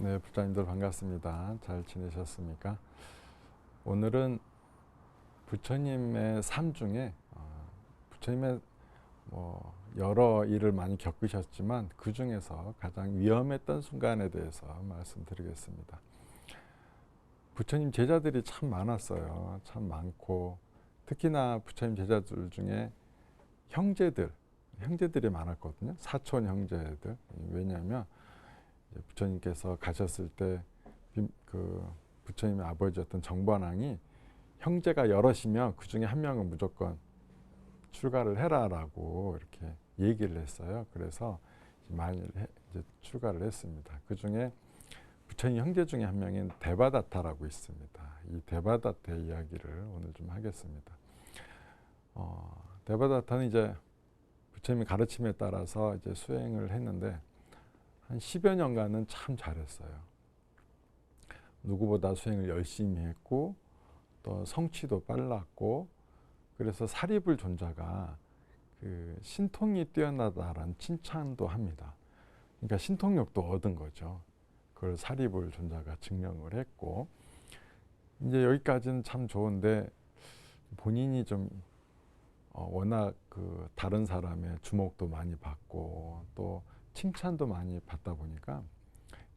네, 부처님들 반갑습니다. 잘 지내셨습니까? 오늘은 부처님의 삶 중에 부처님의 여러 일을 많이 겪으셨지만 그 중에서 가장 위험했던 순간에 대해서 말씀드리겠습니다. 부처님 제자들이 참 많았어요. 참 많고 특히나 부처님 제자들 중에 형제들이 많았거든요. 사촌 형제들. 왜냐하면 부처님께서 가셨을 때 그 부처님의 아버지였던 정관왕이 형제가 여럿이면 그 중에 한 명은 무조건 출가를 해라라고 이렇게 얘기를 했어요. 그래서 많이 이제 출가를 했습니다. 그 중에 부처님 형제 중에 한 명인 데바다타라고 있습니다. 이 데바다타의 이야기를 오늘 좀 하겠습니다. 데바다타는 이제 부처님의 가르침에 따라서 이제 수행을 했는데 한 10여 년간은 참 잘했어요. 누구보다 수행을 열심히 했고 또 성취도 빨랐고 그래서 사리불 존자가 그 신통이 뛰어나다라는 칭찬도 합니다. 그러니까 신통력도 얻은 거죠. 그걸 사리불 존자가 증명을 했고 이제 여기까지는 참 좋은데 본인이 좀 워낙 그 다른 사람의 주목도 많이 받고 또 칭찬도 많이 받다 보니까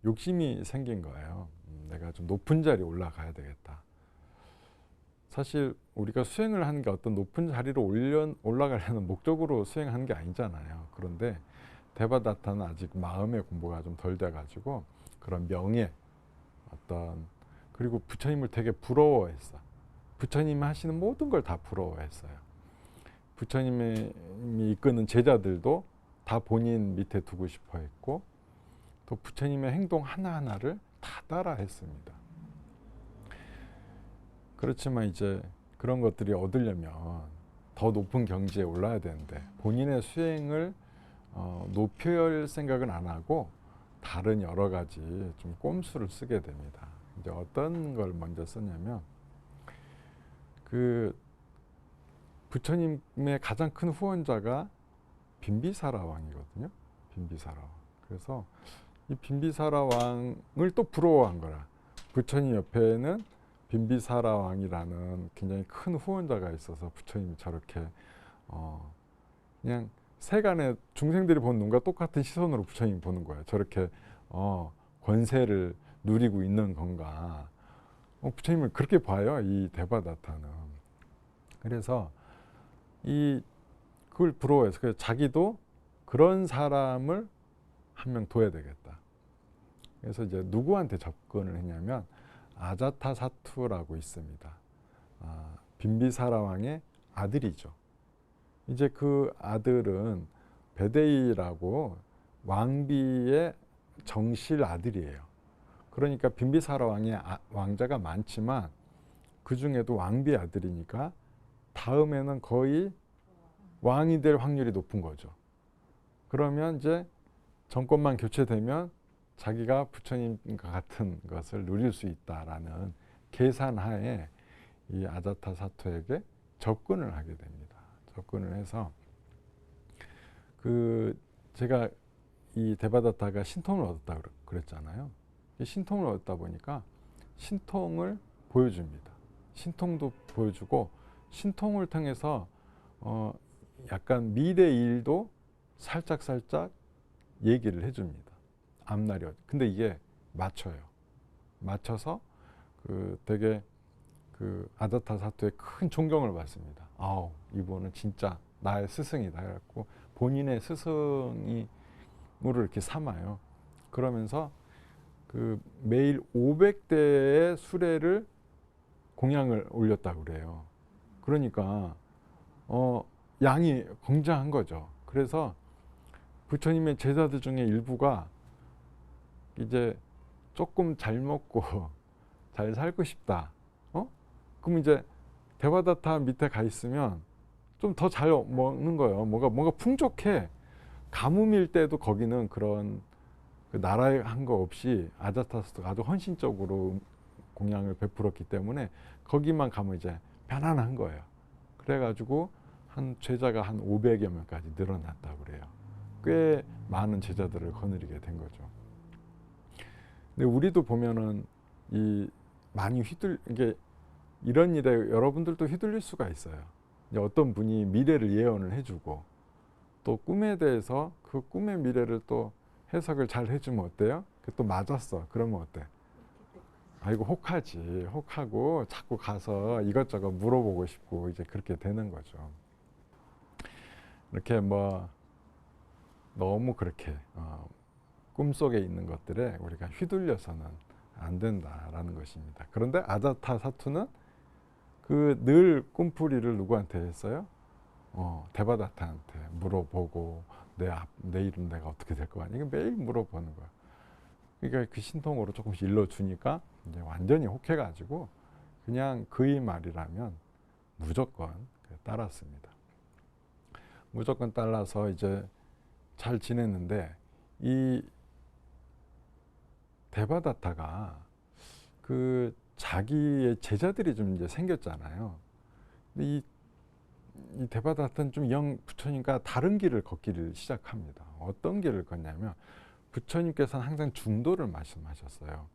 욕심이 생긴 거예요. 내가 좀 높은 자리에 올라가야 되겠다. 사실 우리가 수행을 하는 게 어떤 높은 자리로 올라가려는 목적으로 수행하는 게 아니잖아요. 그런데 데바다타는 아직 마음의 공부가 좀 덜 돼가지고 그런 명예 그리고 부처님을 되게 부러워했어. 부처님이 하시는 모든 걸 다 부러워했어요. 부처님이 이끄는 제자들도 다 본인 밑에 두고 싶어 했고 또 부처님의 행동 하나하나를 다 따라 했습니다. 그렇지만 이제 그런 것들이 얻으려면 더 높은 경지에 올라야 되는데 본인의 수행을 높일 생각은 안 하고 다른 여러 가지 좀 꼼수를 쓰게 됩니다. 이제 어떤 걸 먼저 썼냐면 그 부처님의 가장 큰 후원자가 빈비사라 왕이거든요. 빈비사라 왕. 그래서 이 빈비사라 왕을 또 부러워한 거라. 부처님 옆에는 빈비사라 왕이라는 굉장히 큰 후원자가 있어서 부처님이 저렇게 그냥 세간의 중생들이 보는 눈과 똑같은 시선으로 부처님이 보는 거예요. 저렇게 권세를 누리고 있는 건가. 부처님을 그렇게 봐요. 이 데바다타는. 그래서 그걸 부러워해서 그래서 자기도 그런 사람을 한 명 둬야 되겠다. 그래서 이제 누구한테 접근을 했냐면 아자타사투라고 있습니다. 빈비사라 왕의 아들이죠. 이제 그 아들은 베데이라고 왕비의 정실 아들이에요. 그러니까 빈비사라 왕의 왕자가 많지만 그 중에도 왕비 아들이니까 다음에는 거의 왕이 될 확률이 높은 거죠. 그러면 이제 정권만 교체되면 자기가 부처님과 같은 것을 누릴 수 있다라는 계산하에 이 아자타사토에게 접근을 하게 됩니다. 접근을 해서 제가 이 데바다타가 신통을 얻었다 그랬잖아요. 신통을 얻다 보니까 신통을 보여줍니다. 신통도 보여주고 신통을 통해서 약간 미래 일도 살짝 얘기를 해줍니다. 앞날이 근데 이게 맞춰요. 맞춰서 되게 아자타사토의 큰 존경을 받습니다. 이분은 진짜 나의 스승이다. 그래갖고 본인의 스승으로 이렇게 삼아요. 그러면서 매일 500대의 수레를 공양을 올렸다고 그래요. 그러니까 양이 굉장한 거죠. 그래서 부처님의 제자들 중에 일부가 이제 조금 잘 먹고 잘 살고 싶다. 그럼 이제 데바다타 밑에 가 있으면 좀 더 잘 먹는 거예요. 뭔가 풍족해. 가뭄일 때도 거기는 그런 나라에 한 거 없이 아자타사토가 아주 헌신적으로 공양을 베풀었기 때문에 거기만 가면 이제 편안한 거예요. 그래가지고 한 제자가 한 500여 명까지 늘어났다고 그래요. 꽤 많은 제자들을 거느리게 된 거죠. 근데 우리도 보면은 이 많이 이게 이런 일에 여러분들도 휘둘릴 수가 있어요. 이제 어떤 분이 미래를 예언을 해주고 또 꿈에 대해서 그 꿈의 미래를 또 해석을 잘 해주면 어때요? 또 맞았어. 그러면 어때? 아이고 혹하지. 혹하고 자꾸 가서 이것저것 물어보고 싶고 이제 그렇게 되는 거죠. 이렇게 뭐 너무 그렇게 꿈속에 있는 것들에 우리가 휘둘려서는 안 된다라는 것입니다. 그런데 아자타사투는 그 늘 꿈풀이를 누구한테 했어요? 데바다타한테 물어보고 내일은 내가 어떻게 될 거야? 이게 매일 물어보는 거야. 그러니까 그 신통으로 조금씩 일러주니까 이제 완전히 혹해가지고 그냥 그의 말이라면 무조건 따랐습니다. 무조건 따라서 이제 잘 지냈는데 이 데바다타가 그 자기의 제자들이 좀 이제 생겼잖아요. 근데 이 데바다타는 좀 영 부처님과 다른 길을 걷기를 시작합니다. 어떤 길을 걷냐면 부처님께서는 항상 중도를 말씀하셨어요.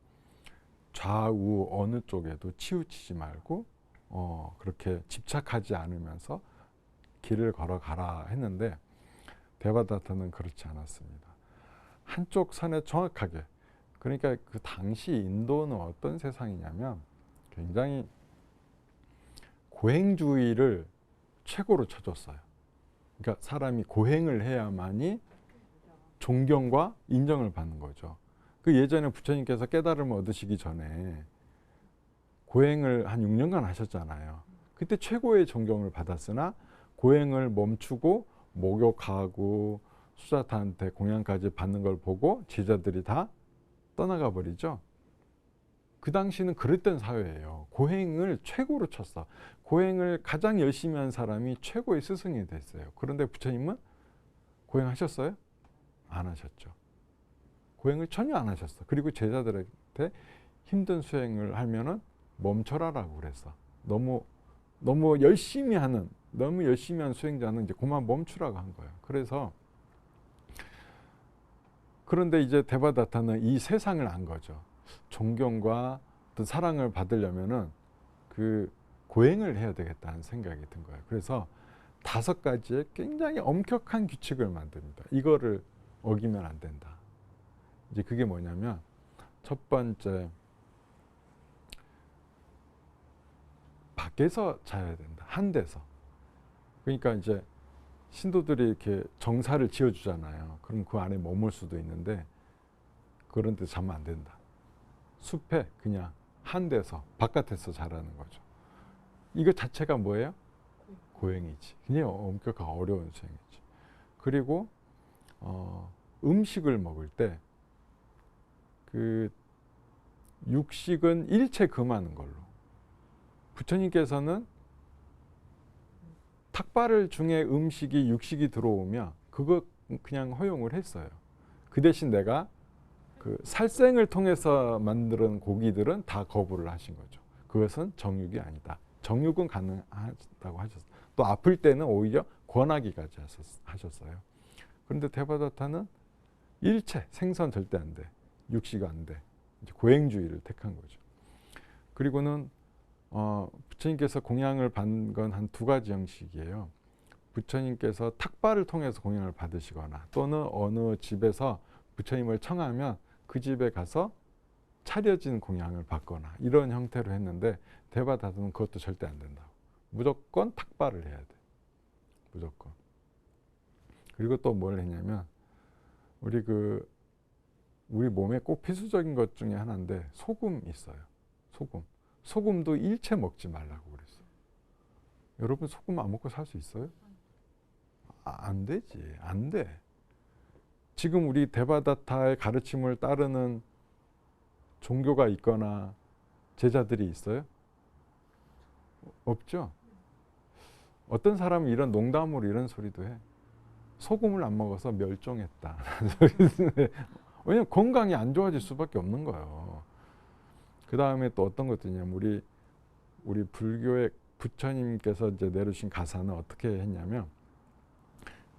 좌우 어느 쪽에도 치우치지 말고 그렇게 집착하지 않으면서 길을 걸어가라 했는데 데바다타는 그렇지 않았습니다. 한쪽 선에 정확하게, 그러니까 그 당시 인도는 어떤 세상이냐면 굉장히 고행주의를 최고로 쳐줬어요. 그러니까 사람이 고행을 해야만이 존경과 인정을 받는 거죠. 그 예전에 부처님께서 깨달음을 얻으시기 전에 고행을 한 6년간 하셨잖아요. 그때 최고의 존경을 받았으나 고행을 멈추고 목욕하고 수자타한테 공양까지 받는 걸 보고 제자들이 다 떠나가 버리죠. 그 당시는 그랬던 사회예요. 고행을 최고로 쳤어. 고행을 가장 열심히 한 사람이 최고의 스승이 됐어요. 그런데 부처님은 고행하셨어요? 안 하셨죠. 고행을 전혀 안 하셨어. 그리고 제자들한테 힘든 수행을 하면은 멈춰라라고 그랬어. 너무 열심히 하는 수행자는 이제 그만 멈추라고 한 거예요. 그런데 이제 데바다타는 이 세상을 안 거죠. 존경과 어떤 사랑을 받으려면은 그 고행을 해야 되겠다는 생각이 든 거예요. 그래서 5가지의 굉장히 엄격한 규칙을 만듭니다. 이거를 어기면 안 된다. 이제 그게 뭐냐면 첫 번째, 밖에서 자야 된다. 한 데서. 그러니까 이제 신도들이 이렇게 정사를 지어주잖아요. 그럼 그 안에 머물 수도 있는데 그런 데 자면 안 된다. 숲에 그냥 한 데서 바깥에서 자라는 거죠. 이거 자체가 뭐예요? 고행이지. 그냥 엄격하고 어려운 수행이지. 그리고 음식을 먹을 때 그 육식은 일체 금하는 걸로. 부처님께서는 탁발을 중에 육식이 들어오면 그거 그냥 허용을 했어요. 그 대신 내가 그 살생을 통해서 만드는 고기들은 다 거부를 하신 거죠. 그것은 정육이 아니다. 정육은 가능하다고 하셨어요. 또 아플 때는 오히려 권하기까지 하셨어요. 그런데 데바다타는 일체 생선 절대 안 돼. 육식 안 돼. 이제 고행주의를 택한 거죠. 그리고는 부처님께서 공양을 받은 건 한 2가지 형식이에요. 부처님께서 탁발을 통해서 공양을 받으시거나 또는 어느 집에서 부처님을 청하면 그 집에 가서 차려진 공양을 받거나 이런 형태로 했는데 데바다타는 그것도 절대 안 된다고. 무조건 탁발을 해야 돼. 무조건. 그리고 또 뭘 했냐면 우리 몸에 꼭 필수적인 것 중에 하나인데 소금 있어요. 소금도 일체 먹지 말라고 그랬어요. 여러분 소금 안 먹고 살 수 있어요? 안 되지. 안 돼. 지금 우리 데바다타의 가르침을 따르는 종교가 있거나 제자들이 있어요? 없죠. 어떤 사람은 이런 농담으로 이런 소리도 해. 소금을 안 먹어서 멸종했다. 왜냐면 건강이 안 좋아질 수밖에 없는 거예요. 그 다음에 또 어떤 것도 있냐면 우리 불교의 부처님께서 이제 내려주신 가사는 어떻게 했냐면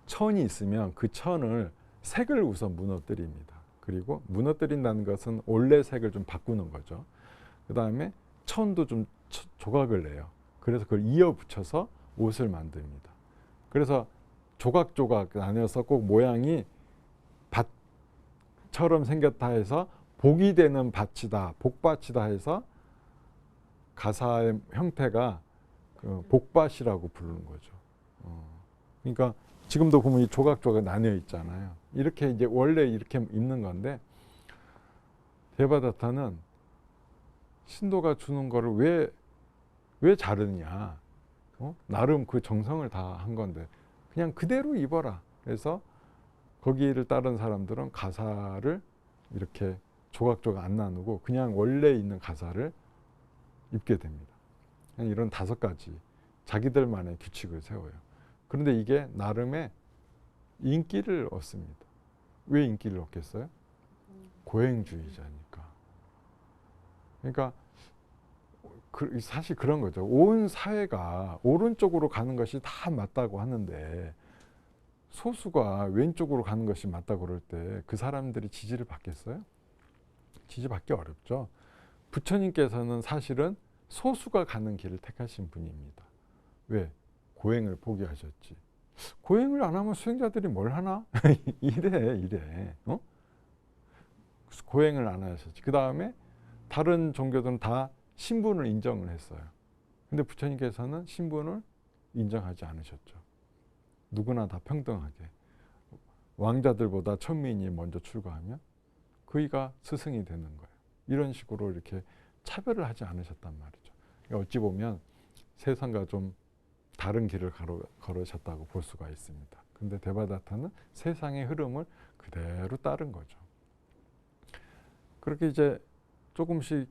천이 있으면 그 천을 색을 우선 무너뜨립니다. 그리고 무너뜨린다는 것은 원래 색을 좀 바꾸는 거죠. 그 다음에 천도 좀 조각을 내요. 그래서 그걸 이어 붙여서 옷을 만듭니다. 그래서 조각조각 나뉘어서 꼭 모양이 밭처럼 생겼다 해서 복이 되는 밭이다, 복밭이다 해서 가사의 형태가 그 복밭이라고 부르는 거죠. 그러니까 지금도 보면 이 조각조각 나뉘어 있잖아요. 이렇게 이제 원래 이렇게 있는 건데 데바다타는 신도가 주는 거를 왜 자르냐? 나름 그 정성을 다 한 건데 그냥 그대로 입어라. 그래서 거기를 따른 사람들은 가사를 이렇게 조각조각 안 나누고 그냥 원래 있는 가사를 입게 됩니다. 이런 5가지 자기들만의 규칙을 세워요. 그런데 이게 나름의 인기를 얻습니다. 왜 인기를 얻겠어요? 고행주의자니까. 그러니까 사실 그런 거죠. 온 사회가 오른쪽으로 가는 것이 다 맞다고 하는데 소수가 왼쪽으로 가는 것이 맞다고 그럴 때 그 사람들이 지지를 받겠어요? 지지받기 어렵죠. 부처님께서는 사실은 소수가 가는 길을 택하신 분입니다. 왜? 고행을 포기하셨지. 고행을 안 하면 수행자들이 뭘 하나? 이래. 고행을 안 하셨지. 그 다음에 다른 종교들은 다 신분을 인정을 했어요. 근데 부처님께서는 신분을 인정하지 않으셨죠. 누구나 다 평등하게. 왕자들보다 천민이 먼저 출가하면 그이가 스승이 되는 거예요. 이런 식으로 이렇게 차별을 하지 않으셨단 말이죠. 그러니까 어찌 보면 세상과 좀 다른 길을 걸으셨다고 볼 수가 있습니다. 근데 데바다타는 세상의 흐름을 그대로 따른 거죠. 그렇게 이제 조금씩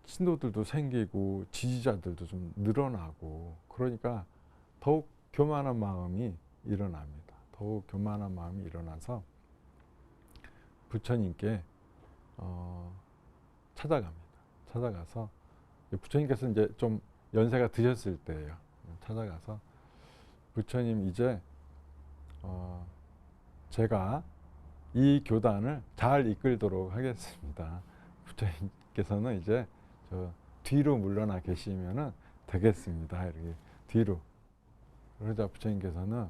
신도들도 생기고 지지자들도 좀 늘어나고 그러니까 더욱 교만한 마음이 일어납니다. 더욱 교만한 마음이 일어나서 부처님께 찾아갑니다. 찾아가서 부처님께서 이제 좀 연세가 드셨을 때예요. 찾아가서 부처님 이제 제가 이 교단을 잘 이끌도록 하겠습니다. 부처님께서는 이제 저 뒤로 물러나 계시면은 되겠습니다. 이렇게 뒤로. 그러자 부처님께서는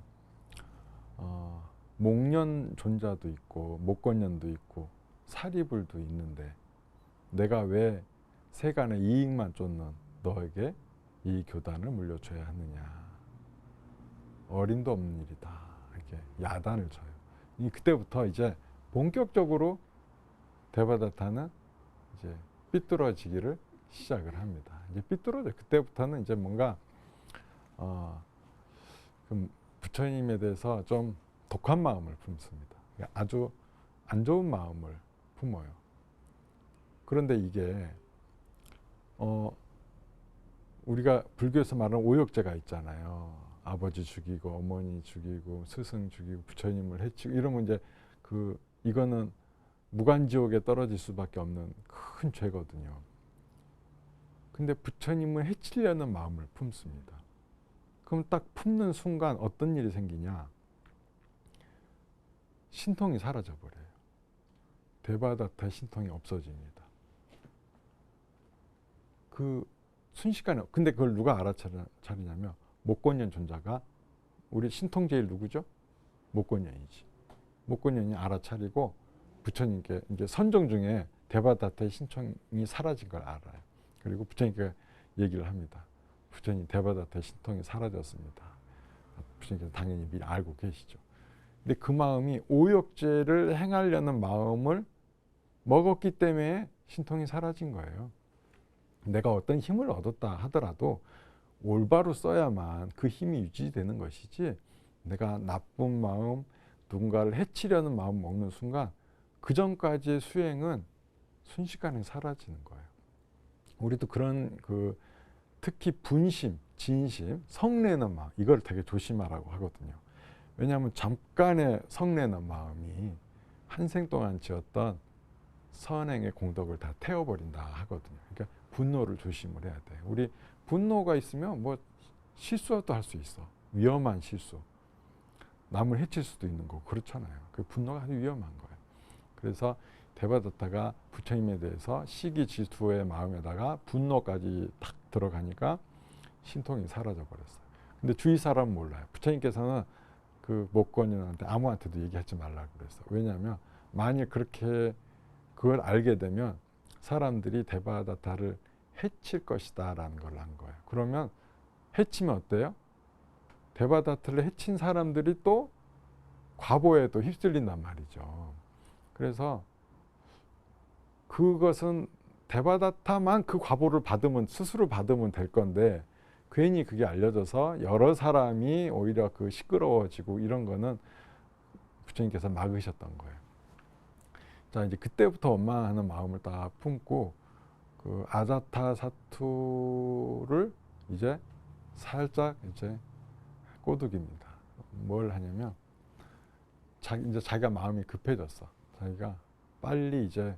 목련 존자도 있고 목건년도 있고 사리불도 있는데 내가 왜 세간의 이익만 쫓는 너에게 이 교단을 물려줘야 하느냐. 어림도 없는 일이다. 이렇게 야단을 쳐요. 그때부터 이제 본격적으로 데바다타는 이제 삐뚤어지기를 시작을 합니다. 이제 삐뚤어져. 그때부터는 이제 뭔가 부처님에 대해서 좀 독한 마음을 품습니다. 아주 안 좋은 마음을 품어요. 그런데 이게 우리가 불교에서 말하는 오욕죄가 있잖아요. 아버지 죽이고 어머니 죽이고 스승 죽이고 부처님을 해치고 이러면 이제 이거는 무간지옥에 떨어질 수밖에 없는 큰 죄거든요. 근데 부처님을 해치려는 마음을 품습니다. 그럼 딱 품는 순간 어떤 일이 생기냐? 신통이 사라져 버려요. 데바다타 신통이 없어집니다. 순식간에. 근데 그걸 누가 알아차리냐면 목건년 존자가 우리 신통제일 누구죠? 목건년이지. 목건년이 알아차리고 부처님께 이제 선정 중에 데바다타의 신통이 사라진 걸 알아요. 그리고 부처님께 얘기를 합니다. 부처님 데바다타의 신통이 사라졌습니다. 부처님께서 당연히 미리 알고 계시죠. 근데 그 마음이 오욕죄를 행하려는 마음을 먹었기 때문에 신통이 사라진 거예요. 내가 어떤 힘을 얻었다 하더라도 올바로 써야만 그 힘이 유지되는 것이지 내가 나쁜 마음, 누군가를 해치려는 마음 먹는 순간 그 전까지의 수행은 순식간에 사라지는 거예요. 우리도 그런 특히 분심, 진심, 성내는 마음 이걸 되게 조심하라고 하거든요. 왜냐하면 잠깐의 성내는 마음이 한 생 동안 지었던 선행의 공덕을 다 태워버린다 하거든요. 그러니까 분노를 조심을 해야 돼요. 우리 분노가 있으면 뭐 실수도 할 수 있어. 위험한 실수. 남을 해칠 수도 있는 거고 그렇잖아요. 그 분노가 아주 위험한 거예요. 그래서 데바다타가 부처님에 대해서 시기 질투의 마음에다가 분노까지 탁 들어가니까 신통이 사라져 버렸어요. 근데 주위 사람은 몰라요. 부처님께서는 그 목건인한테 아무한테도 얘기하지 말라고 그랬어요. 왜냐하면 만일 그렇게 그걸 알게 되면 사람들이 데바다타를 해칠 것이다라는 걸 안 거예요. 그러면 해치면 어때요? 데바다타를 해친 사람들이 또 과보에 또 휩쓸린단 말이죠. 그래서 그것은 데바다타만 그 과보를 받으면 스스로 받으면 될 건데 괜히 그게 알려져서 여러 사람이 오히려 그 시끄러워지고 이런 거는 부처님께서 막으셨던 거예요. 자, 이제 그때부터 원망하는 마음을 딱 품고 그 아자타사투를 이제 살짝 이제 꼬드깁니다. 뭘 하냐면 이제 자기가 마음이 급해졌어. 자기가 빨리 이제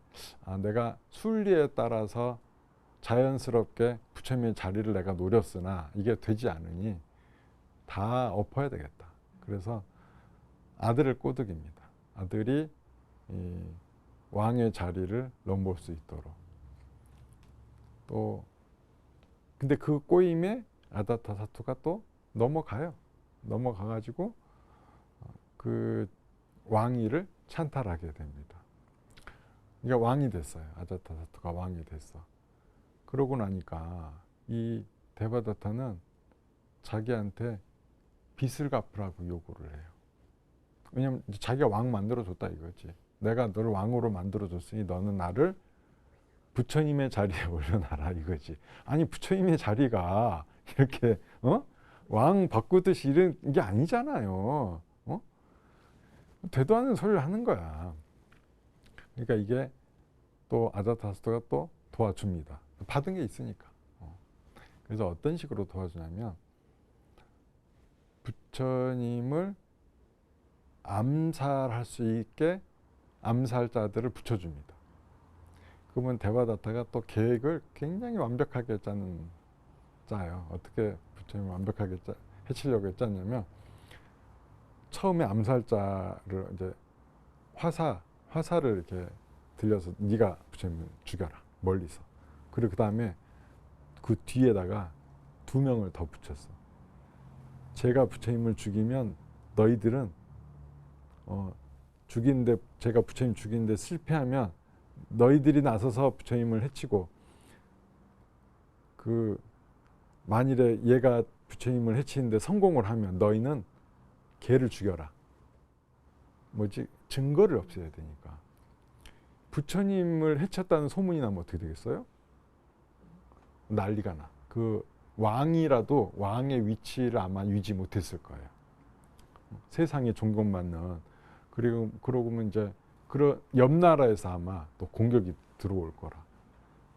내가 순리에 따라서 자연스럽게 부처님의 자리를 내가 노렸으나 이게 되지 않으니 다 엎어야 되겠다. 그래서 아들을 꼬드깁니다. 아들이 이 왕의 자리를 넘볼 수 있도록. 또 근데 그 꼬임에 아자타사투가 또 넘어가요. 넘어가가지고 그 왕위를 찬탈하게 됩니다. 그러니까 왕이 됐어요. 아자타사투가 왕이 됐어. 그러고 나니까 이 데바다타는 자기한테 빚을 갚으라고 요구를 해요. 왜냐면 자기가 왕 만들어줬다 이거지. 내가 너를 왕으로 만들어줬으니 너는 나를 부처님의 자리에 올려놔라 이거지. 아니 부처님의 자리가 이렇게 왕 바꾸듯이 이런 게 아니잖아요. 되도 않는 소리를 하는 거야. 그러니까 이게 또 아자타사투가 또 도와줍니다. 받은 게 있으니까. 그래서 어떤 식으로 도와주냐면 부처님을 암살할 수 있게 암살자들을 붙여줍니다. 그러면 데바다타가 또 계획을 굉장히 완벽하게 짜요. 어떻게 부처님을 완벽하게 해치려고 짰냐면 처음에 암살자를 이제 화살을 이렇게 들려서 네가 부처님을 죽여라 멀리서. 그리고 그 다음에 그 뒤에다가 2명을 더 붙였어. 제가 부처님을 죽이면 너희들은 죽이는데 제가 부처님 죽이는데 실패하면 너희들이 나서서 부처님을 해치고 그 만일에 얘가 부처님을 해치는데 성공을 하면 너희는 걔를 죽여라. 뭐지? 증거를 없애야 되니까. 부처님을 해쳤다는 소문이 나면 어떻게 되겠어요? 난리가 나. 그 왕이라도 왕의 위치를 아마 유지 못했을 거예요. 세상에 존경받는. 그러고면 이제 옆 나라에서 아마 또 공격이 들어올 거라.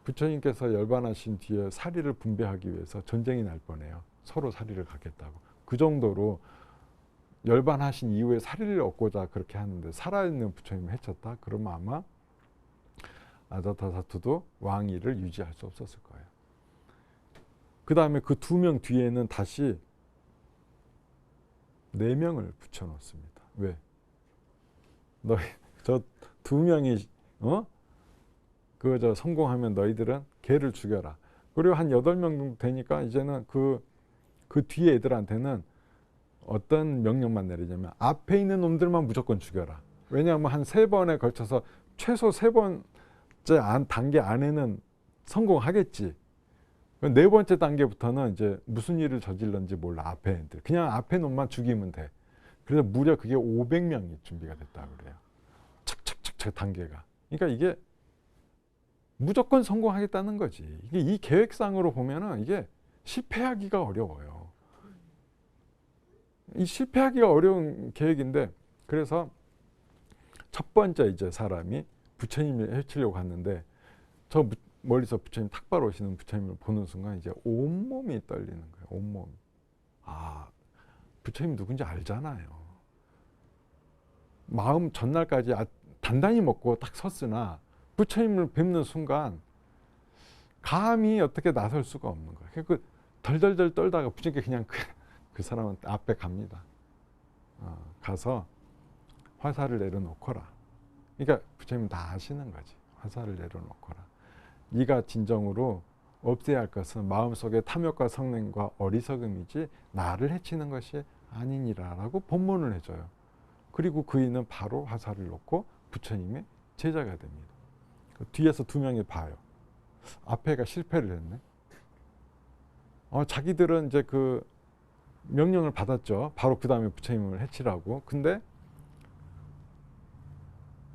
부처님께서 열반하신 뒤에 사리를 분배하기 위해서 전쟁이 날 뻔해요. 서로 사리를 갖겠다고. 그 정도로 열반하신 이후에 사리를 얻고자 그렇게 하는데 살아있는 부처님을 해쳤다? 그러면 아마 아자타사투도 왕위를 유지할 수 없었을 거예요. 그 다음에 그 2명 뒤에는 다시 4명을 붙여놓습니다. 왜? 너희 저 2명이 성공하면 너희들은 걔를 죽여라. 그리고 한 8명 정도 되니까 이제는 그 뒤에 애들한테는 어떤 명령만 내리냐면 앞에 있는 놈들만 무조건 죽여라. 왜냐하면 한 3번에 걸쳐서 최소 3번째 단계 안에는 성공하겠지. 4번째 단계부터는 이제 무슨 일을 저질렀는지 몰라. 앞에 애들. 그냥 앞에 놈만 죽이면 돼. 그래서 무려 그게 500명이 준비가 됐다고 그래요. 착착착착 단계가. 그러니까 이게 무조건 성공하겠다는 거지. 이게 이 계획상으로 보면은 이게 실패하기가 어려워요. 이 실패하기가 어려운 계획인데 그래서 첫 번째 이제 사람이 부처님을 해치려고 갔는데 저 멀리서 부처님 탁발 오시는 부처님을 보는 순간 이제 온몸이 떨리는 거예요. 온몸. 부처님 누군지 알잖아요. 마음 전날까지 단단히 먹고 딱 섰으나 부처님을 뵙는 순간 감히 어떻게 나설 수가 없는 거예요. 그 덜덜덜 떨다가 부처님께 그냥 그 사람은 앞에 갑니다. 가서 화살을 내려놓거라. 그러니까 부처님은 다 아시는 거지. 화살을 내려놓거라. 네가 진정으로 없애야 할 것은 마음속의 탐욕과 성냄과 어리석음이지 나를 해치는 것이 아니니라라고 본문을 해줘요. 그리고 그이는 바로 화살을 놓고 부처님의 제자가 됩니다. 뒤에서 두 명이 봐요. 앞에가 실패를 했네. 자기들은 이제 그 명령을 받았죠. 바로 그 다음에 부처님을 해치라고. 근데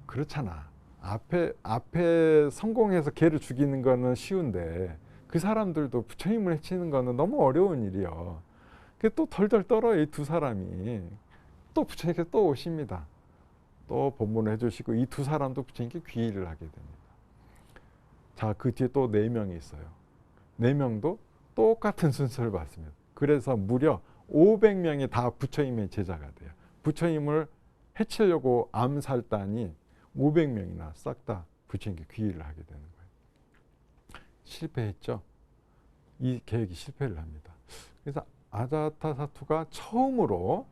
그렇잖아. 앞에 성공해서 걔를 죽이는 거는 쉬운데 그 사람들도 부처님을 해치는 거는 너무 어려운 일이요. 그게 또 덜덜 떨어요. 이 두 사람이. 또 부처님께서 또 오십니다. 또 법문을 해주시고 이 두 사람도 부처님께 귀의를 하게 됩니다. 자, 그 뒤에 또 4명이 있어요. 4명도 똑같은 순서를 받습니다. 그래서 무려 500명이 다 부처님의 제자가 돼요. 부처님을 해치려고 암살단이 500명이나 싹 다 부처님께 귀의를 하게 되는 거예요. 실패했죠. 이 계획이 실패를 합니다. 그래서 아자타사투가 처음으로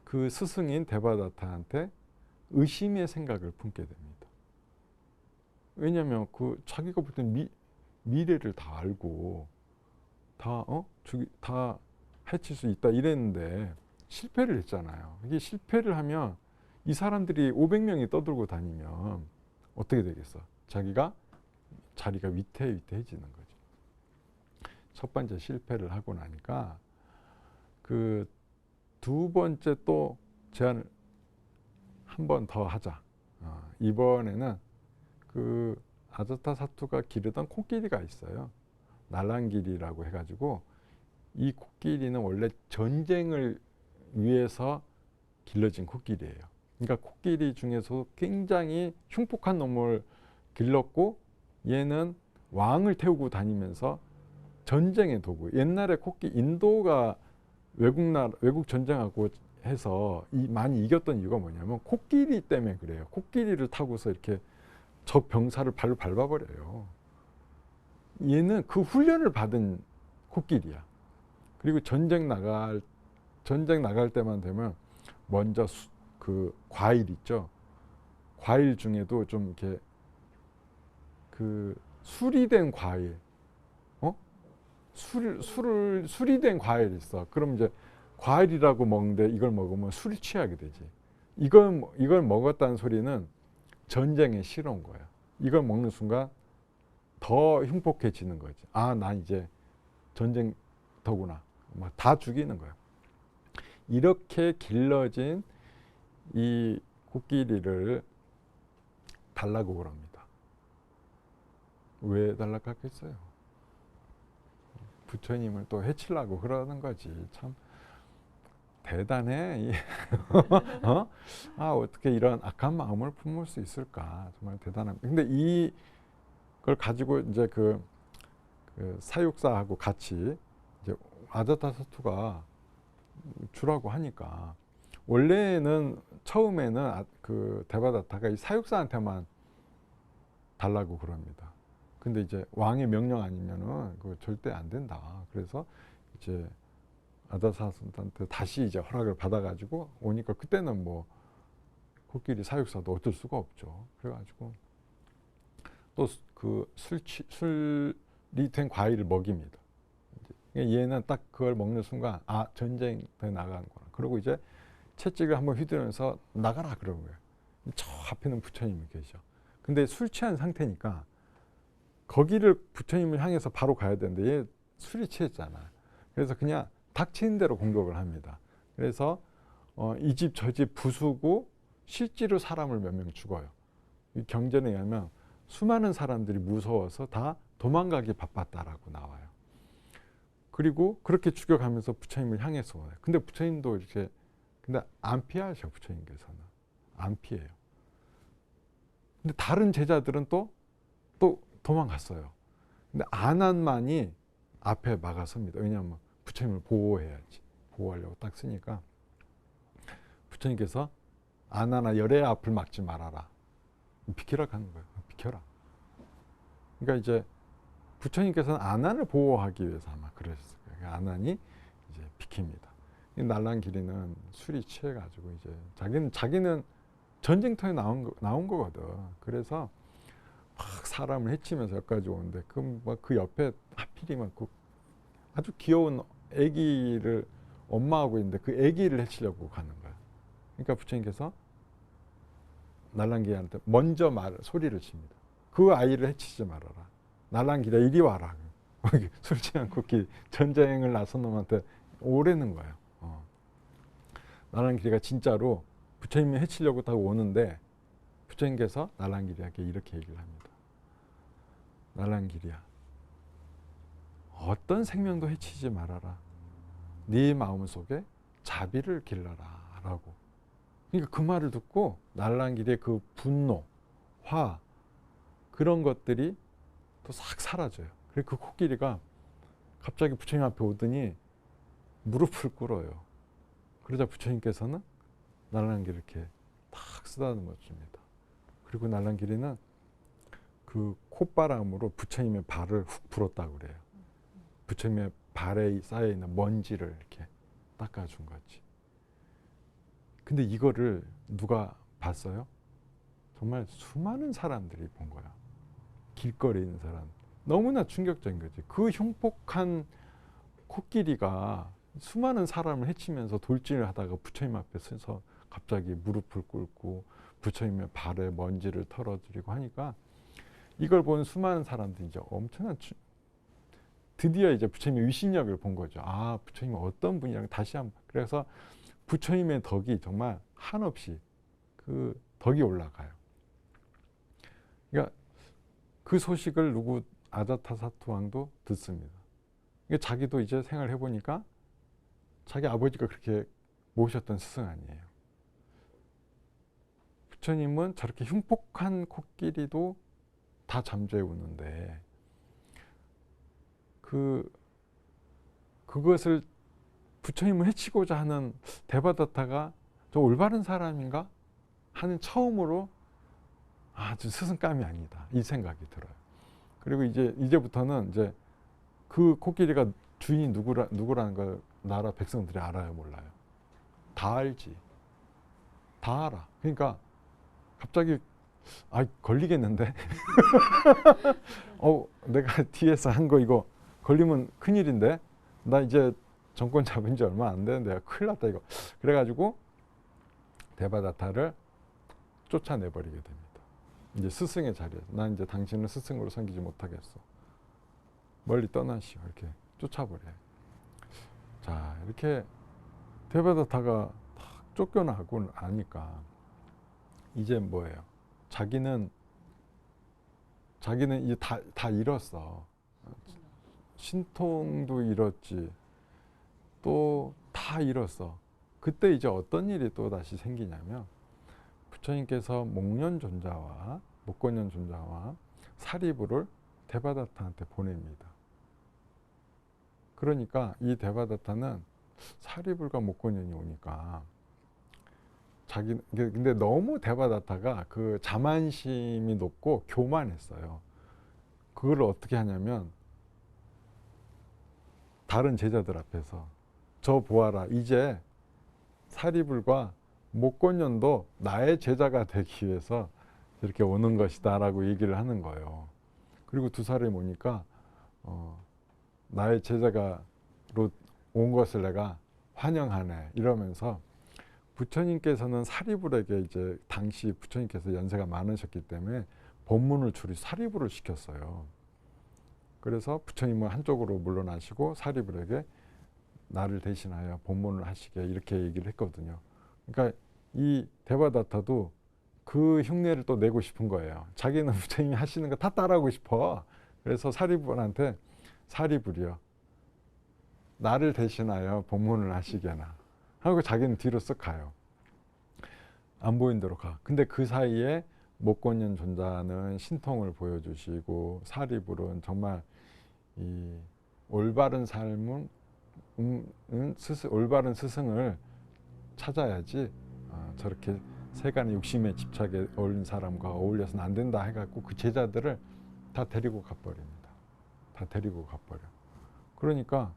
그 스승인 데바다타한테 의심의 생각을 품게 됩니다. 왜냐하면 그 자기가 볼 때 미래를 다 알고 다 해칠 수 있다 이랬는데 실패를 했잖아요. 이게 실패를 하면 이 사람들이 500명이 떠들고 다니면 어떻게 되겠어? 자기가 자리가 위태위태해지는 거죠. 첫 번째 실패를 하고 나니까 그 두 번째 또 제안을 한 번 더 하자. 이번에는 그 아자타사투가 기르던 코끼리가 있어요. 날랑길이라고 해가지고 이 코끼리는 원래 전쟁을 위해서 길러진 코끼리예요. 그러니까 코끼리 중에서 굉장히 흉폭한 놈을 길렀고 얘는 왕을 태우고 다니면서 전쟁의 도구. 옛날에 인도가 외국 전쟁하고 해서 많이 이겼던 이유가 뭐냐면 코끼리 때문에 그래요. 코끼리를 타고서 이렇게 적 병사를 발로 밟아버려요. 얘는 그 훈련을 받은 코끼리야. 그리고 전쟁 나갈 때만 되면 먼저 그 과일 있죠. 과일 중에도 좀 이렇게 그 수리된 과일, 수리된 과일이 있어. 그럼 이제 과일이라고 먹는데 이걸 먹으면 술이 취하게 되지. 이걸 먹었다는 소리는 전쟁에 싫어온 거야. 이걸 먹는 순간 더 흉폭해지는 거지. 난 이제 전쟁터구나. 막 다 죽이는 거야. 이렇게 길러진 이 코끼리를 달라고 그럽니다. 왜 달라고 했겠어요? 부처님을 또 해치려고 그러는 거지. 참 대단해. 어떻게 이런 악한 마음을 품을 수 있을까? 정말 대단합니다. 근데 이걸 가지고 이제 그 사육사하고 같이 이제 아자타사투가 주라고 하니까 원래는 처음에는 그 데바다타가 이 사육사한테만 달라고 그럽니다. 근데 이제 왕의 명령 아니면은 그거 절대 안 된다. 그래서 이제 아자타사투한테 다시 이제 허락을 받아가지고 오니까 그때는 뭐 코끼리 사육사도 어쩔 수가 없죠. 그래가지고 또 그 술이 된 과일을 먹입니다. 얘는 딱 그걸 먹는 순간 전쟁터에 나가는구나. 그리고 이제 채찍을 한번 휘두르면서 나가라 그러는 거예요. 저 앞에는 부처님이 계셔. 근데 술 취한 상태니까 거기를 부처님을 향해서 바로 가야 되는데 얘 술이 취했잖아. 그래서 그냥 닥치는 대로 공격을 합니다. 그래서 이 집 저 집 부수고 실제로 사람을 몇 명 죽어요. 이 경전에 의하면 수많은 사람들이 무서워서 다 도망가기 바빴다라고 나와요. 그리고 그렇게 죽여가면서 부처님을 향해서 와요. 근데 부처님도 이렇게 근데 안 피하셔. 부처님께서는 안 피해요. 근데 다른 제자들은 또 도망갔어요. 근데 아난만이 앞에 막아섭니다. 왜냐하면 부처님을 보호해야지. 보호하려고 딱 쓰니까 부처님께서 아난아 열의 앞을 막지 말아라. 비켜라 하는 거예요. 비켜라. 그러니까 이제 부처님께서는 아난을 보호하기 위해서 아마 그랬을 거예요. 아난이 이제 비킵니다. 이 날랑기리는 술이 취해가지고 이제 자기는 전쟁터에 나온 거거든. 그래서 막 사람을 해치면서 여기까지 오는데 그 옆에 하필이면 그 아주 귀여운 아기를 엄마하고 있는데 그 아기를 해치려고 가는 거야. 그러니까 부처님께서 날랑기한테 먼저 소리를 칩니다. 그 아이를 해치지 말아라. 날랑기야 이리 와라. 술 취한 쿠키 전쟁을 나선 놈한테 오래는 거예요. 날랑기리가 진짜로 부처님이 해치려고 타고 오는데 부처님께서 날랑기리에게 이렇게 얘기를 합니다. 날랑기리야, 어떤 생명도 해치지 말아라. 네 마음속에 자비를 길러라 라고. 그러니까 그 말을 듣고 날랑기리의 그 분노, 화 그런 것들이 또 싹 사라져요. 그리고 그 코끼리가 갑자기 부처님 앞에 오더니 무릎을 꿇어요. 그러자 부처님께서는 날랑기를 이렇게 탁 쓰다듬어 줍니다. 그리고 날랑기리는 그 콧바람으로 부처님의 발을 훅 불었다고 그래요. 부처님의 발에 쌓여있는 먼지를 이렇게 닦아준 거지. 근데 이거를 누가 봤어요? 정말 수많은 사람들이 본 거야. 길거리에 있는 사람. 너무나 충격적인 거지. 그 흉폭한 코끼리가 수많은 사람을 해치면서 돌진을 하다가 부처님 앞에 서서 갑자기 무릎을 꿇고 부처님의 발에 먼지를 털어드리고 하니까 이걸 본 수많은 사람들이 이제 엄청난 드디어 이제 부처님의 위신력을 본 거죠. 아, 부처님이 어떤 분이랑 다시 한번. 그래서 부처님의 덕이 정말 한없이 그 덕이 올라가요. 그러니까 그 소식을 누구 아자타사투 왕도 듣습니다. 그러니까 자기도 이제 생각을 해보니까 자기 아버지가 그렇게 모셨던 스승 아니에요. 부처님은 저렇게 흉폭한 코끼리도 다 잠재워 오는데 그것을 부처님을 해치고자 하는 데바다타가 저 올바른 사람인가 하는 처음으로 저 스승감이 아니다 이 생각이 들어요. 그리고 이제부터는 이제 그 코끼리가 주인이 누구라는 걸 나라 백성들이 알아요, 몰라요? 다 알지. 다 알아. 그러니까 갑자기 걸리겠는데? 내가 뒤에서 한 거 이거 걸리면 큰일인데? 나 이제 정권 잡은 지 얼마 안 되는데 내가 큰일 났다 이거. 그래가지고 데바다타를 쫓아내버리게 됩니다. 이제 스승의 자리에서 난 이제 당신을 스승으로 섬기지 못하겠어. 멀리 떠나시오. 이렇게 쫓아버려요. 자, 이렇게 데바다타가 탁 쫓겨나고 나니까 이제 뭐예요? 자기는 이제 다 잃었어. 신통도 잃었지. 또 다 잃었어. 그때 이제 어떤 일이 또 다시 생기냐면 부처님께서 목련존자와 목건연존자와 사리부를 데바다타한테 보냅니다. 그러니까 이 데바다타는 사리불과 목건연이 오니까 근데 너무 데바다타가 그 자만심이 높고 교만했어요. 그걸 어떻게 하냐면 다른 제자들 앞에서 저 보아라, 이제 사리불과 목건연도 나의 제자가 되기 위해서 이렇게 오는 것이다 라고 얘기를 하는 거예요. 그리고 두 사람이 오니까 나의 제자가로 온 것을 내가 환영하네 이러면서 부처님께서는 사리불에게 이제 당시 부처님께서 연세가 많으셨기 때문에 법문을 줄이 사리불을 시켰어요. 그래서 부처님은 한쪽으로 물러나시고 사리불에게 나를 대신하여 법문을 하시게 이렇게 얘기를 했거든요. 그러니까 이 데바다타도 그 흉내를 또 내고 싶은 거예요. 자기는 부처님이 하시는 거 다 따라하고 싶어. 그래서 사리불한테 사리불이요, 나를 대신하여 법문을 하시게나 하고 자기는 뒤로 쓱 가요. 안 보이는 대로 가. 근데 그 사이에 목건연 존자는 신통을 보여주시고 사리불은 정말 이 올바른 삶은 올바른 스승을 찾아야지 저렇게 세간의 욕심에 집착에 어울린 사람과 어울려서는 안 된다 해갖고 그 제자들을 다 데리고 가버립니다. 다 데리고 가버려. 그러니까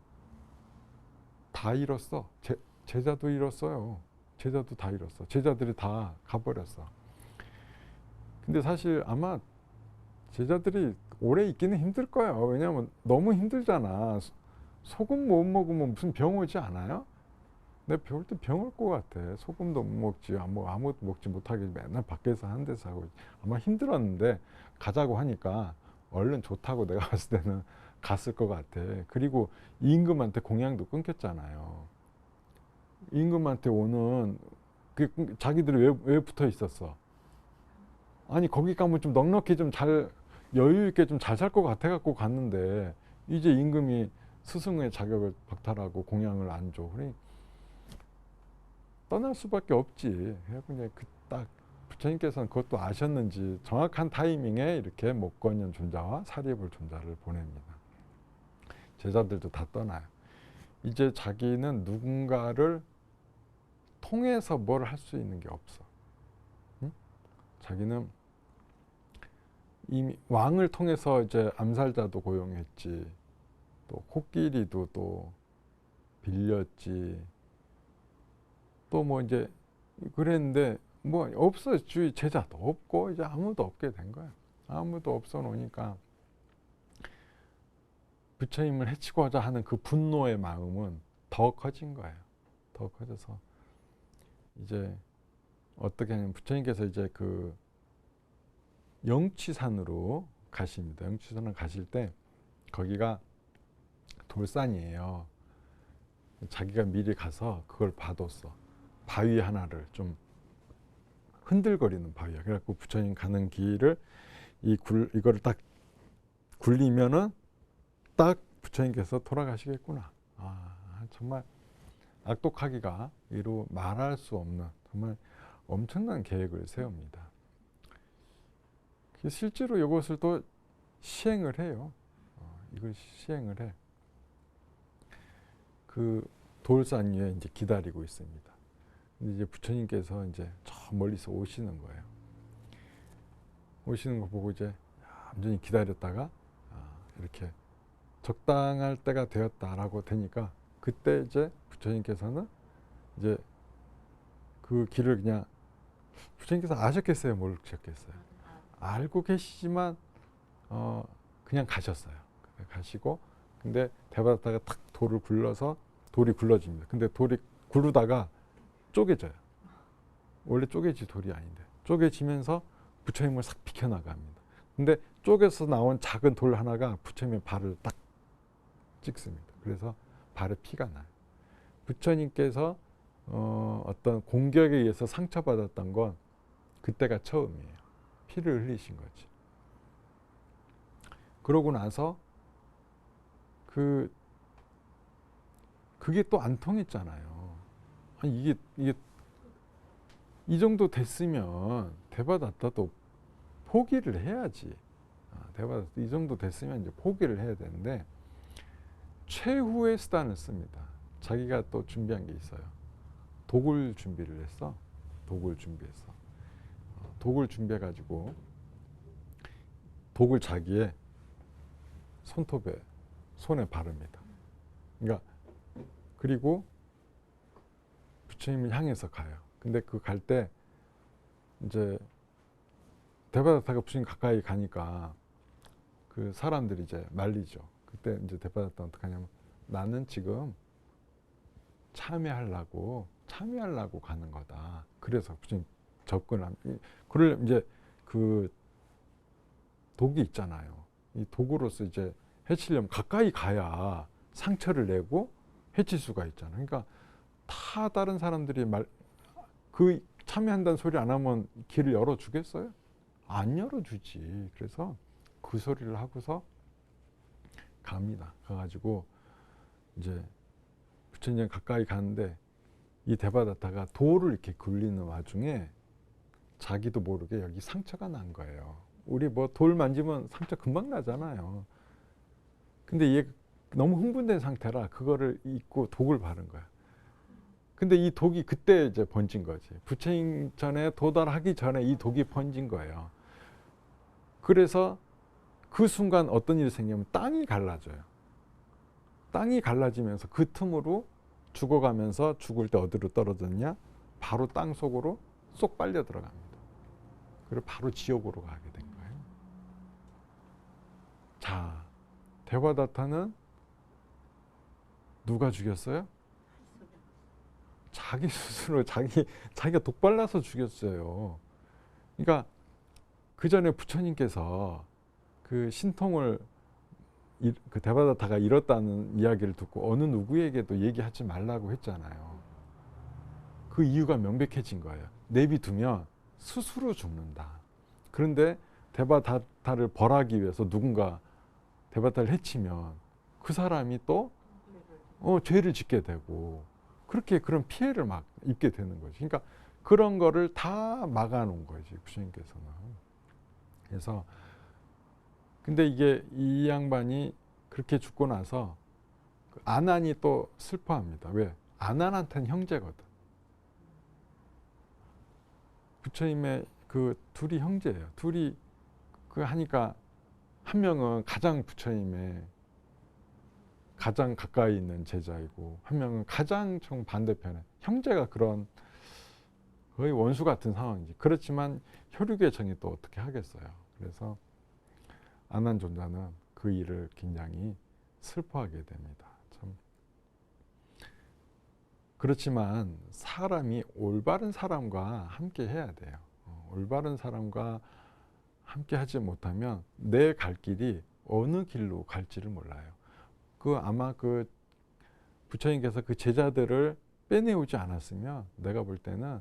다 잃었어. 제자도 잃었어요. 제자도 다 잃었어. 제자들이 다 가버렸어. 근데 사실 아마 제자들이 오래 있기는 힘들 거예요. 왜냐하면 너무 힘들잖아. 소금 못 먹으면 무슨 병 오지 않아요? 내가 배울 때 병 올 것 같아. 소금도 못 먹지, 아무것도 먹지 못하게 맨날 밖에서 한 데서 하고. 아마 힘들었는데 가자고 하니까 얼른 좋다고 내가 봤을 때는 갔을 것 같아. 그리고 임금한테 공양도 끊겼잖아요. 임금한테 오는 자기들이 왜 붙어 있었어? 아니 거기 가면 좀 넉넉히 좀 잘 여유 있게 좀 잘 살 것 같아 갖고 갔는데 이제 임금이 스승의 자격을 박탈하고 공양을 안 줘. 그러니 떠날 수밖에 없지. 그냥 딱 부처님께서는 그것도 아셨는지 정확한 타이밍에 이렇게 목건연 존자와 사리불 존자를 보냅니다. 제자들도 다 떠나요. 이제 자기는 누군가를 통해서 뭘 할 수 있는 게 없어. 응? 자기는 이미 왕을 통해서 이제 암살자도 고용했지, 또 코끼리도 또 빌렸지, 또 뭐 이제 그랬는데 뭐 없어. 주위 제자도 없고 이제 아무도 없게 된 거야. 아무도 없어 놓으니까 부처님을 해치고자 하는 그 분노의 마음은 더 커진 거예요. 더 커져서 이제 어떻게 하냐면 부처님께서 이제 그 영취산으로 가십니다. 영취산을 가실 때 거기가 돌산이에요. 자기가 미리 가서 그걸 봐뒀어. 바위 하나를 좀 흔들거리는 바위야. 그래갖고 부처님 가는 길을 이거를 딱 굴리면은 딱 부처님께서 돌아가시겠구나. 정말 악독하기가 이루 말할 수 없는 정말 엄청난 계획을 세웁니다. 실제로 이것을 또 시행을 해요. 이걸 시행을 해. 그 돌산 위에 이제 기다리고 있습니다. 근데 이제 부처님께서 이제 저 멀리서 오시는 거예요. 오시는 거 보고 이제 완전히 기다렸다가 이렇게 적당할 때가 되었다라고 되니까 그때 이제 부처님께서는 이제 그 길을 그냥 부처님께서 아셨겠어요? 모르셨겠어요? 알고 계시지만 그냥 가셨어요. 가시고 근데 대바다가 탁 돌을 굴러서 돌이 굴러집니다. 근데 돌이 구르다가 쪼개져요. 원래 쪼개질 돌이 아닌데 쪼개지면서 부처님을 싹 비켜나갑니다. 근데 쪼개서 나온 작은 돌 하나가 부처님의 발을 딱 찍습니다. 그래서 발에 피가 나요. 부처님께서 어떤 공격에 의해서 상처받았던 건 그때가 처음이에요. 피를 흘리신 거지. 그러고 나서 그게 또 안 통했잖아요. 아니 이게 이 정도 됐으면 대바다타도 포기를 해야지. 대바다타 이 정도 됐으면 이제 포기를 해야 되는데 최후의 수단을 씁니다. 자기가 또 준비한 게 있어요. 독을 준비를 했어. 독을 준비했어. 독을 준비해가지고 독을 자기의 손톱에 손에 바릅니다. 그러니까 그리고 부처님을 향해서 가요. 근데 그 갈 때 이제 대바다타가 부처님 가까이 가니까 그 사람들이 이제 말리죠. 그때 이제 대바다타는 어떻게 하냐면 나는 지금 참여하려고 가는 거다. 그래서 부처님 접근하면 그걸 이제 그 독이 있잖아요. 이 독으로서 이제 해치려면 가까이 가야 상처를 내고 해칠 수가 있잖아요. 그러니까 다 다른 사람들이 그 참여한다는 소리 안 하면 길을 열어주겠어요? 안 열어주지. 그래서 그 소리를 하고서 갑니다. 가가지고 이제 부처님 가까이 가는데 이 대바다타가 돌을 이렇게 굴리는 와중에 자기도 모르게 여기 상처가 난 거예요. 우리 뭐 돌 만지면 상처 금방 나잖아요. 근데 얘 너무 흥분된 상태라 그거를 잊고 독을 바른 거야. 근데 이 독이 그때 이제 번진 거지. 부처님 전에 도달하기 전에 이 독이 번진 거예요. 그래서 그 순간 어떤 일이 생기면 땅이 갈라져요. 땅이 갈라지면서 그 틈으로 죽어가면서 죽을 때 어디로 떨어졌냐? 바로 땅 속으로 쏙 빨려 들어갑니다. 그리고 바로 지옥으로 가게 된 거예요. 자, 데바다타는 누가 죽였어요? 자기 스스로 자기가 독발라서 죽였어요. 그러니까 그 전에 부처님께서 그 신통을 그 데바다타가 잃었다는 이야기를 듣고 어느 누구에게도 얘기하지 말라고 했잖아요. 그 이유가 명백해진 거예요. 내비두면 스스로 죽는다. 그런데 데바다타를 벌하기 위해서 누군가 데바다타를 해치면 그 사람이 또 죄를 짓게 되고 그렇게 그런 피해를 막 입게 되는 거지. 그러니까 그런 거를 다 막아놓은 거지 부처님께서는. 그래서 근데 이게 이 양반이 그렇게 죽고 나서 아난이 또 슬퍼합니다. 왜? 아난한테는 형제거든. 부처님의 그 둘이 형제예요. 둘이 그 하니까 한 명은 가장 부처님의 가장 가까이 있는 제자이고 한 명은 가장 정 반대편에 형제가 그런 거의 원수 같은 상황이지. 그렇지만 혈육의 정이 또 어떻게 하겠어요. 그래서 아난존자는 그 일을 굉장히 슬퍼하게 됩니다. 참. 그렇지만 사람이 올바른 사람과 함께 해야 돼요. 올바른 사람과 함께 하지 못하면 내 갈 길이 어느 길로 갈지를 몰라요. 아마 그 부처님께서 그 제자들을 빼내오지 않았으면 내가 볼 때는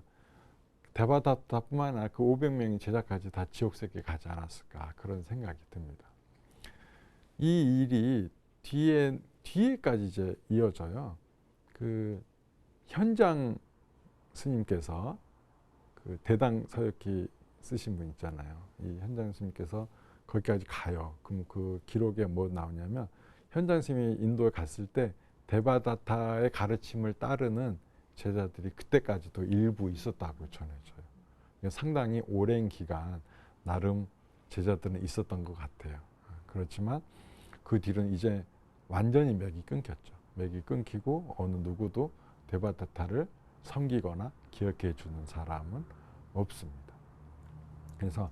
데바다타뿐만 아니라 그 500명의 제자까지 다 지옥세계에 가지 않았을까 그런 생각이 듭니다. 이 일이 뒤에까지 이제 이어져요. 그 현장 스님께서 그 대당 서역기 쓰신 분 있잖아요. 이 현장 스님께서 거기까지 가요. 그럼 그 기록에 뭐 나오냐면 현장 스님이 인도에 갔을 때 데바다타의 가르침을 따르는 제자들이 그때까지도 일부 있었다고 전해져요. 상당히 오랜 기간 나름 제자들은 있었던 것 같아요. 그렇지만 그 뒤로는 이제 완전히 맥이 끊겼죠. 맥이 끊기고 어느 누구도 데바다타를 섬기거나 기억해 주는 사람은 없습니다. 그래서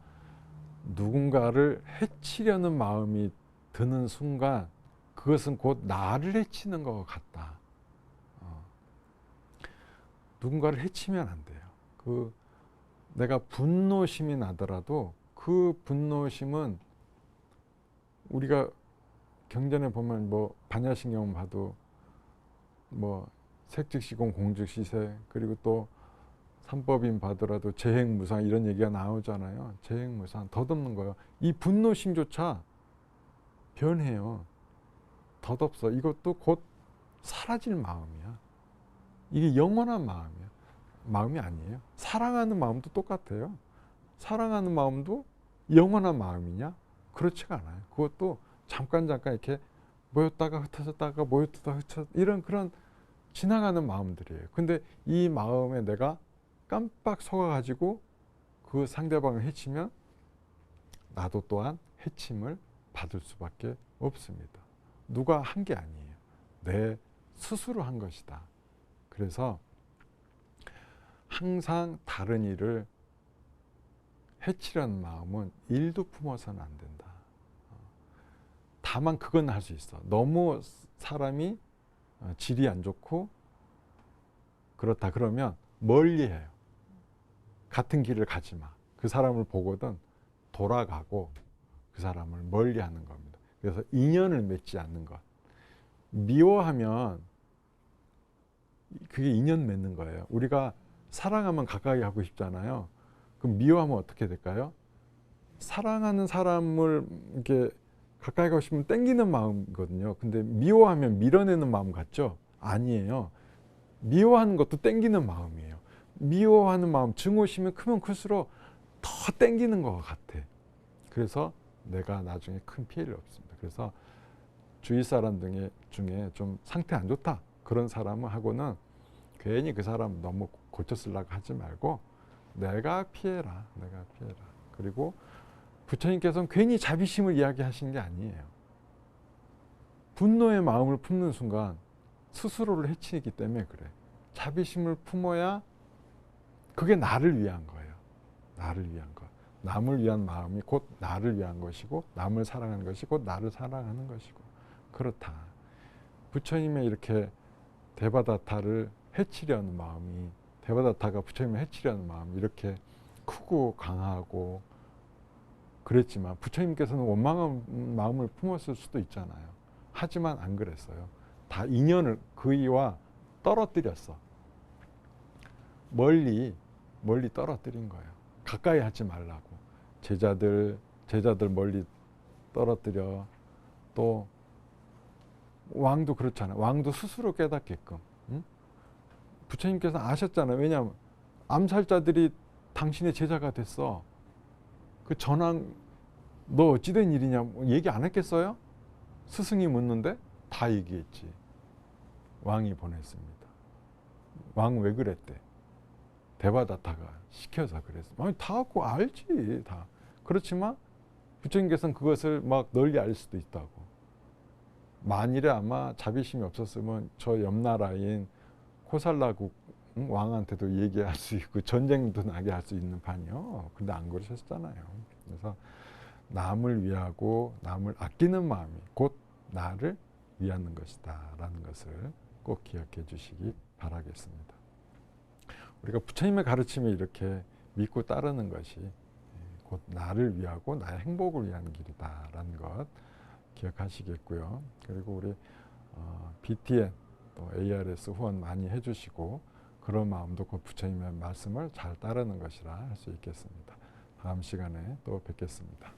누군가를 해치려는 마음이 드는 순간 그것은 곧 나를 해치는 것 같다. 누군가를 해치면 안 돼요. 내가 분노심이 나더라도 그 분노심은 우리가 경전에 보면 뭐 반야신경 봐도 뭐 색즉시공 공즉시세 그리고 또 삼법인 봐더라도 재행무상 이런 얘기가 나오잖아요. 재행무상 덧없는 거예요. 이 분노심조차 변해요. 덧없어. 이것도 곧 사라질 마음이야. 이게 영원한 마음이야. 마음이 아니에요. 사랑하는 마음도 똑같아요. 사랑하는 마음도 영원한 마음이냐? 그렇지가 않아요. 그것도 잠깐 이렇게 모였다가 흩어졌다가 모였다가 흩어졌다 이런 그런 지나가는 마음들이에요. 근데 이 마음에 내가 깜빡 속아가지고 그 상대방을 해치면 나도 또한 해침을 받을 수밖에 없습니다. 누가 한 게 아니에요. 내 스스로 한 것이다. 그래서 항상 다른 이를 해치려는 마음은 일도 품어서는 안 된다. 다만 그건 할 수 있어. 너무 사람이 질이 안 좋고 그렇다 그러면 멀리해요. 같은 길을 가지 마. 그 사람을 보거든 돌아가고 그 사람을 멀리하는 겁니다. 그래서 인연을 맺지 않는 것. 미워하면 그게 인연 맺는 거예요. 우리가 사랑하면 가까이 하고 싶잖아요. 그럼 미워하면 어떻게 될까요? 사랑하는 사람을 이렇게 가까이 가고 싶으면 땡기는 마음이거든요. 근데 미워하면 밀어내는 마음 같죠? 아니에요. 미워하는 것도 땡기는 마음이에요. 미워하는 마음, 증오심이 크면 클수록 더 땡기는 것 같아. 그래서 내가 나중에 큰 피해를 얻습니다. 그래서 주위 사람 중에 좀 상태 안 좋다. 그런 사람하고는 괜히 그 사람 너무 고쳐쓰려고 하지 말고 내가 피해라. 내가 피해라. 그리고 부처님께서는 괜히 자비심을 이야기하신 게 아니에요. 분노의 마음을 품는 순간 스스로를 해치기 때문에 그래. 자비심을 품어야 그게 나를 위한 거예요. 나를 위한 거. 남을 위한 마음이 곧 나를 위한 것이고 남을 사랑하는 것이 곧 나를 사랑하는 것이고 그렇다. 부처님의 이렇게 대바다타를 해치려는 마음이 대바다타가 부처님을 해치려는 마음이 이렇게 크고 강하고 그랬지만 부처님께서는 원망한 마음을 품었을 수도 있잖아요. 하지만 안 그랬어요. 다 인연을 그이와 떨어뜨렸어. 멀리 떨어뜨린 거예요. 가까이 하지 말라고. 제자들 멀리 떨어뜨려. 또 왕도 그렇잖아요. 왕도 스스로 깨닫게끔. 응? 부처님께서 아셨잖아요. 왜냐하면 암살자들이 당신의 제자가 됐어. 그 전왕 너 어찌된 일이냐 얘기 안 했겠어요? 스승이 묻는데 다 얘기했지. 왕이 보냈습니다. 왕 왜 그랬대? 대바다타가 시켜서 그랬어. 아니 다 갖고 알지 다. 그렇지만 부처님께서는 그것을 막 널리 알 수도 있다고. 만일에 아마 자비심이 없었으면 저 옆 나라인 코살라국 왕한테도 얘기할 수 있고 전쟁도 나게 할 수 있는 판이요. 근데 안 그러셨잖아요. 그래서 남을 위하고 남을 아끼는 마음이 곧 나를 위하는 것이다 라는 것을 꼭 기억해 주시기 바라겠습니다. 우리가 부처님의 가르침을 이렇게 믿고 따르는 것이 곧 나를 위하고 나의 행복을 위한 길이다 라는 것 기억하시겠고요. 그리고 우리 BTN 또 ARS 후원 많이 해주시고 그런 마음도 곧 부처님의 말씀을 잘 따르는 것이라 할 수 있겠습니다. 다음 시간에 또 뵙겠습니다.